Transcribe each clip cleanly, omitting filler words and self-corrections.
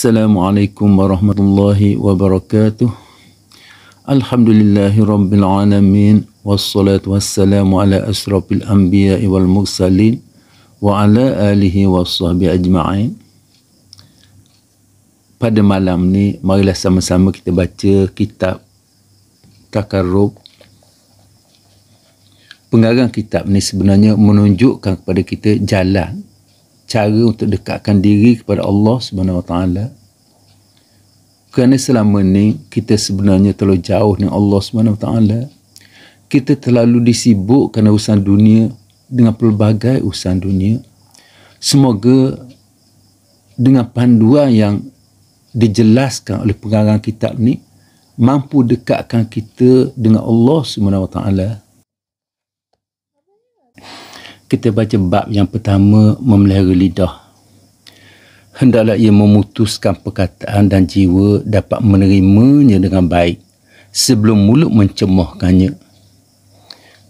Assalamualaikum warahmatullahi wabarakatuh. Alhamdulillahi rabbil alamin. Wassalatu wassalamu ala asrafil anbiya'i wal mursalin wa ala alihi washabihi ajma'in. Pada malam ni, marilah sama-sama kita baca kitab Takarrub. Pengarang kitab ni sebenarnya menunjukkan kepada kita jalan, cara untuk dekatkan diri kepada Allah Subhanahu Wa Taala. Kerana selama ni kita sebenarnya terlalu jauh dengan Allah Subhanahu Wa Taala. Kita terlalu disibukkan urusan dunia dengan pelbagai urusan dunia. Semoga dengan panduan yang dijelaskan oleh pengarang kitab ni mampu dekatkan kita dengan Allah Subhanahu Wa Taala. Kita baca bab yang pertama, memelihara lidah. Hendaklah ia memutuskan perkataan dan jiwa dapat menerimanya dengan baik sebelum mulut mencemoohkannya.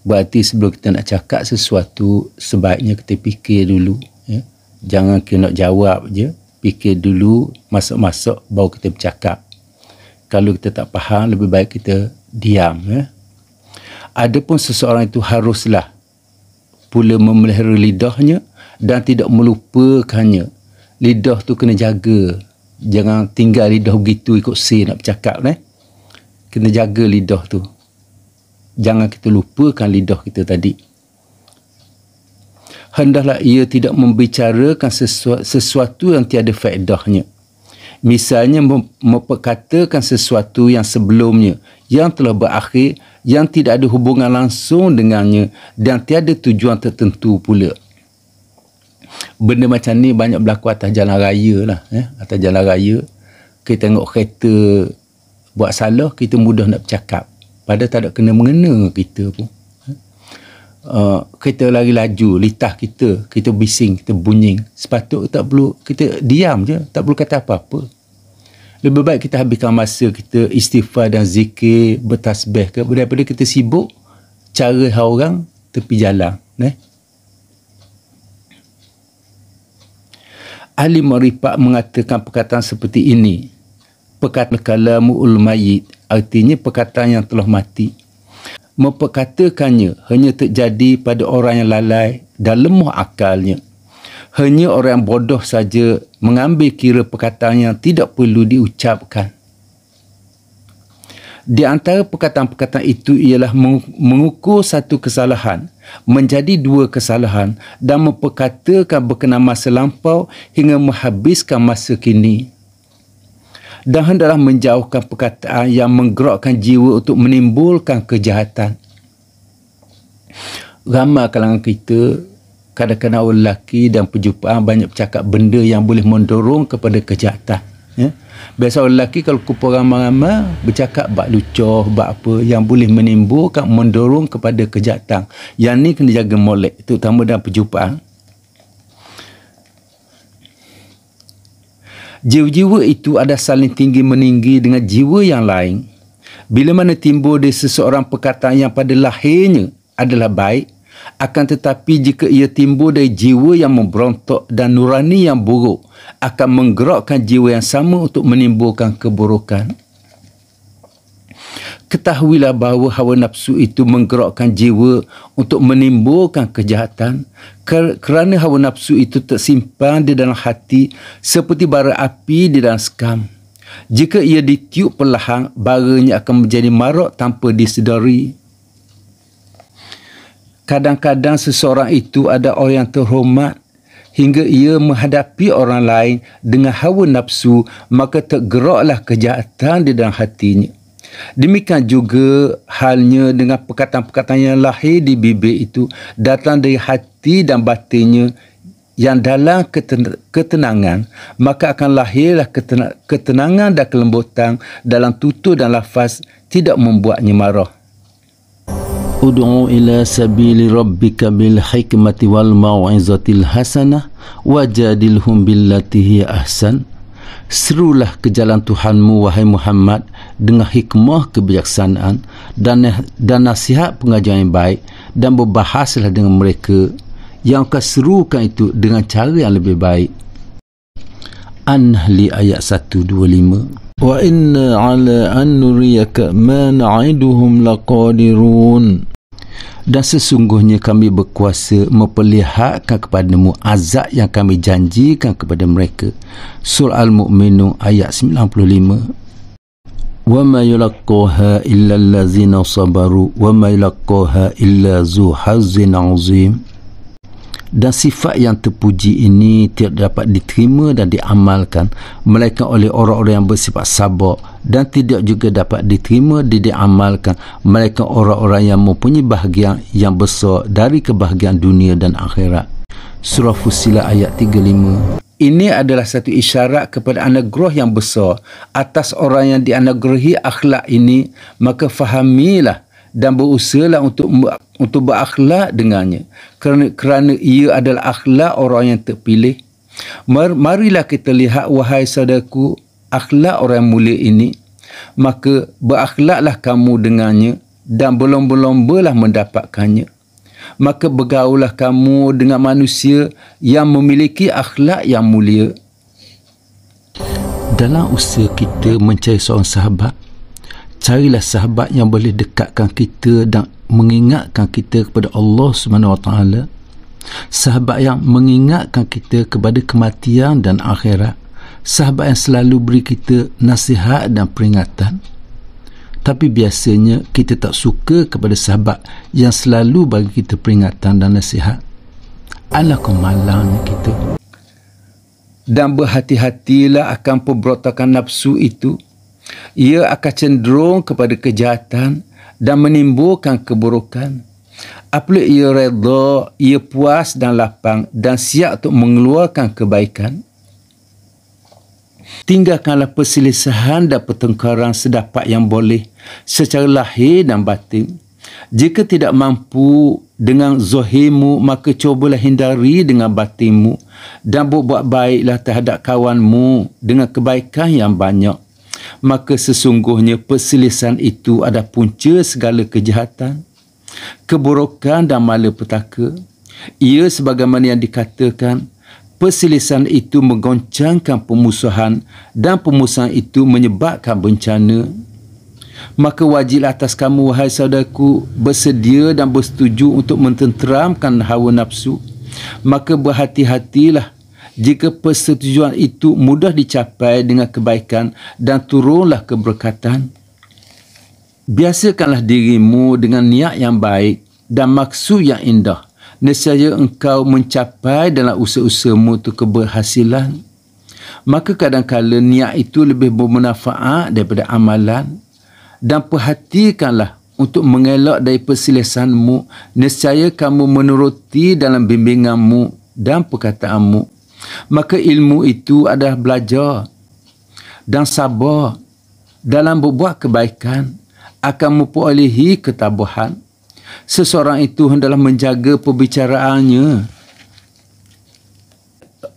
Berarti sebelum kita nak cakap sesuatu, sebaiknya kita fikir dulu. Ya? Jangan kita nak jawab je. Fikir dulu, masuk-masuk baru kita bercakap. Kalau kita tak faham, lebih baik kita diam. Ya? Adapun seseorang itu haruslah pula memelihara lidahnya dan tidak melupakannya. Lidah tu kena jaga. Jangan tinggal lidah begitu ikut nak bercakap. Kena jaga lidah tu. Jangan kita lupakan lidah kita tadi. Hendaklah ia tidak membicarakan sesuatu yang tiada faedahnya. Misalnya memperkatakan sesuatu yang sebelumnya, yang telah berakhir, yang tidak ada hubungan langsung dengannya dan tiada tujuan tertentu pula. Benda macam ni banyak berlaku atas jalan raya lah. Atas jalan raya, kita tengok kereta buat salah, kita mudah nak bercakap. Padahal tak ada kena-mengena kita pun. Kereta lari laju, litah kita bising, kita bunying. Sepatutnya tak perlu, kita diam je, tak perlu kata apa-apa. Lebih baik kita habiskan masa kita istighfar dan zikir, bertasbih ke, daripada kita sibuk cara orang tepi jalan. Ahli Ma'rifat mengatakan perkataan seperti ini. Perkataan kalamul mayyit, artinya perkataan yang telah mati. Memperkatakannya hanya terjadi pada orang yang lalai dan lemah akalnya. Hanya orang yang bodoh saja mengambil kira perkataan yang tidak perlu diucapkan. Di antara perkataan-perkataan itu ialah mengukur satu kesalahan menjadi dua kesalahan dan memperkatakan berkenaan masa lampau hingga menghabiskan masa kini. Dan hendaklah menjauhkan perkataan yang menggerakkan jiwa untuk menimbulkan kejahatan. Ramai kalangan kita, kadang-kadang orang lelaki dan perjumpaan banyak bercakap benda yang boleh mendorong kepada kejahatan. Biasa orang lelaki kalau kumpul ramai-ramai bercakap bab lucuh, bab apa yang boleh menimbulkan, mendorong kepada kejahatan. Yang ni kena jaga molek, terutama dalam perjumpaan. Jiwa-jiwa itu ada saling tinggi meninggi dengan jiwa yang lain. Bila mana timbul dari seseorang perkataan yang pada lahirnya adalah baik, akan tetapi jika ia timbul dari jiwa yang memberontak dan nurani yang buruk, akan menggerakkan jiwa yang sama untuk menimbulkan keburukan. Ketahuilah bahawa hawa nafsu itu menggerakkan jiwa untuk menimbulkan kejahatan, kerana hawa nafsu itu tersimpan di dalam hati seperti bara api di dalam sekam. Jika ia ditiup perlahan, baranya akan menjadi marak tanpa disedari. Kadang-kadang seseorang itu ada orang yang terhormat hingga ia menghadapi orang lain dengan hawa nafsu, maka tergeraklah kejahatan di dalam hatinya. Demikian juga halnya dengan perkataan-perkataan yang lahir di bibir itu datang dari hati dan batinnya yang dalam ketenangan, maka akan lahirlah ketenangan dan kelembutan dalam tutur dan lafaz, tidak membuatnya marah. Ud'u ila sabili rabbika bil hikmati wal mau'izatil hasanah wajadilhum billati hiya ahsan. Serulah ke jalan Tuhanmu, wahai Muhammad, dengan hikmah kebijaksanaan dan nasihat pengajaran yang baik, dan berbahaslah dengan mereka. Yang kau serukan itu dengan cara yang lebih baik. An-Nahl ayat 125. Wa inna ala an nuriyaka ma na'iduhum laqadirun. Dan sesungguhnya kami berkuasa memperlihatkan kepadamu azab yang kami janjikan kepada mereka. Surah Al-Mu'minun ayat 95. Wa ma yulaqqaha illa allazina sabaru wa ma yulaqqaha illa zu hazzin azim. Dan sifat yang terpuji ini tidak dapat diterima dan diamalkan melainkan oleh orang-orang yang bersifat sabar, dan tidak juga dapat diterima dan diamalkan melainkan orang-orang yang mempunyai bahagian yang besar dari kebahagiaan dunia dan akhirat. Surah Fussilat ayat 35. Ini adalah satu isyarat kepada anugerah yang besar atas orang yang dianugerahi akhlak ini, maka fahamilah dan berusahalah untuk berakhlak dengannya, kerana ia adalah akhlak orang yang terpilih. Marilah kita lihat, wahai saudaraku, akhlak orang mulia ini, maka berakhlaklah kamu dengannya dan berlomba-lombalah mendapatkannya. Maka bergaullah kamu dengan manusia yang memiliki akhlak yang mulia. Dalam usaha kita mencari seorang sahabat, carilah sahabat yang boleh dekatkan kita dan mengingatkan kita kepada Allah SWT. Sahabat yang mengingatkan kita kepada kematian dan akhirat. Sahabat yang selalu beri kita nasihat dan peringatan. Tapi biasanya kita tak suka kepada sahabat yang selalu bagi kita peringatan dan nasihat. Alangkah malangnya kita. Dan berhati-hatilah akan pemberontakan nafsu itu. Ia akan cenderung kepada kejahatan dan menimbulkan keburukan. Apabila ia redha, ia puas dan lapang dan siap untuk mengeluarkan kebaikan. Tinggalkanlah perselisihan dan pertengkaran sedapat yang boleh secara lahir dan batin. Jika tidak mampu dengan zahirmu, maka cubalah hindari dengan batinmu dan berbuat baiklah terhadap kawanmu dengan kebaikan yang banyak. Maka sesungguhnya perselisihan itu adalah punca segala kejahatan, keburukan dan malapetaka. Ia sebagaimana yang dikatakan, perselisihan itu menggoncangkan pemusuhan dan pemusuhan itu menyebabkan bencana. Maka wajib atas kamu, wahai saudaraku, bersedia dan bersetuju untuk mententeramkan hawa nafsu. Maka berhati-hatilah jika persetujuan itu mudah dicapai dengan kebaikan dan turunlah keberkatan. Biasakanlah dirimu dengan niat yang baik dan maksud yang indah. Nescaya engkau mencapai dalam usaha-usahamu untuk keberhasilan. Maka kadang-kala niat itu lebih bermanfaat daripada amalan. Dan perhatikanlah untuk mengelak dari perselisihanmu. Nescaya kamu menuruti dalam bimbinganmu dan perkataanmu. Maka ilmu itu adalah belajar dan sabar dalam berbuat kebaikan akan memperolehi ketabahan. Seseorang itu hendaklah menjaga perbicaraannya.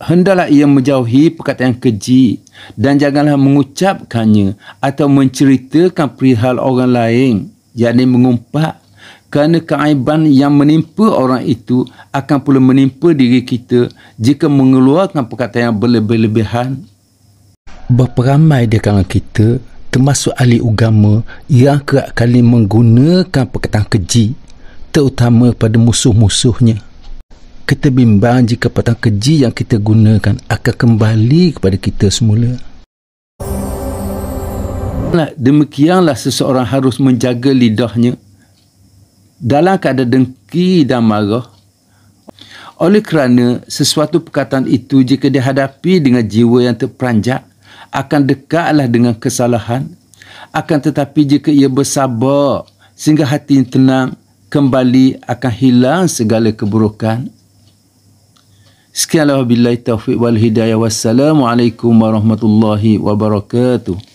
Hendaklah ia menjauhi perkataan keji dan janganlah mengucapkannya atau menceritakan perihal orang lain, yakni mengumpat, kerana keaiban yang menimpa orang itu akan pula menimpa diri kita jika mengeluarkan perkataan yang berlebih-lebihan. Berperamai di kalangan kita, termasuk ahli agama, yang kerap kali menggunakan perkataan keji, terutama pada musuh-musuhnya. Kita bimbang jika perkataan keji yang kita gunakan akan kembali kepada kita semula. Demikianlah seseorang harus menjaga lidahnya dalam keadaan dengki dan marah. Oleh kerana sesuatu perkataan itu jika dihadapi dengan jiwa yang terperanjat akan dekatlah dengan kesalahan. Akan tetapi jika ia bersabar sehingga hati tenang, kembali akan hilang segala keburukan. Sekianlah, wabillahi taufiq wal hidayah. Wassalamualaikum warahmatullahi wabarakatuh.